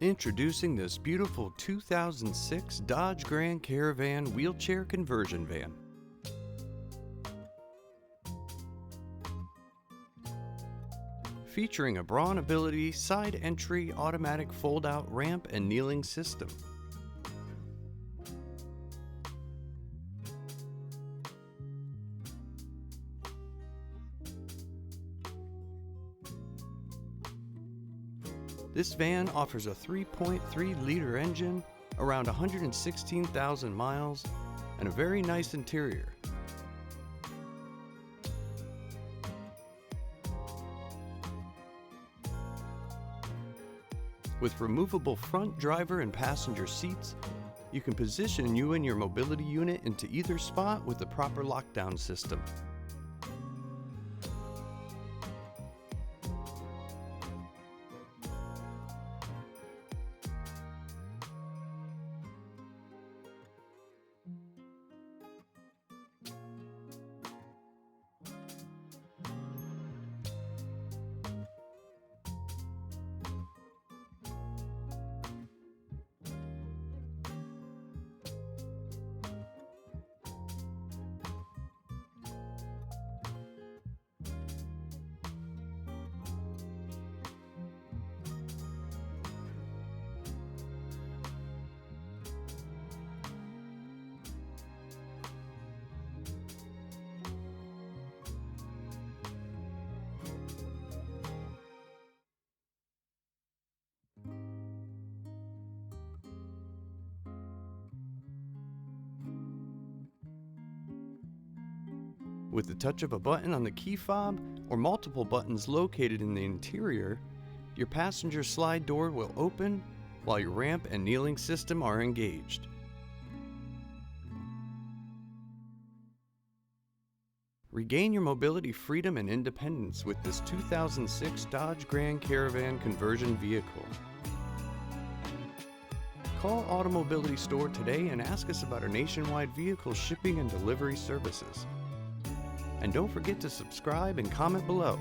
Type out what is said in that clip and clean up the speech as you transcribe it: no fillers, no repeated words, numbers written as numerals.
Introducing this beautiful 2006 Dodge Grand Caravan wheelchair conversion van. Featuring a BraunAbility side entry automatic fold-out ramp and kneeling system. This van offers a 3.3-liter engine, around 116,000 miles, and a very nice interior. With removable front driver and passenger seats, you can position you and your mobility unit into either spot with the proper lockdown system. With the touch of a button on the key fob or multiple buttons located in the interior, your passenger slide door will open while your ramp and kneeling system are engaged. Regain your mobility freedom and independence with this 2006 Dodge Grand Caravan conversion vehicle. Call AutoMobility store today and ask us about our nationwide vehicle shipping and delivery services. And don't forget to subscribe and comment below.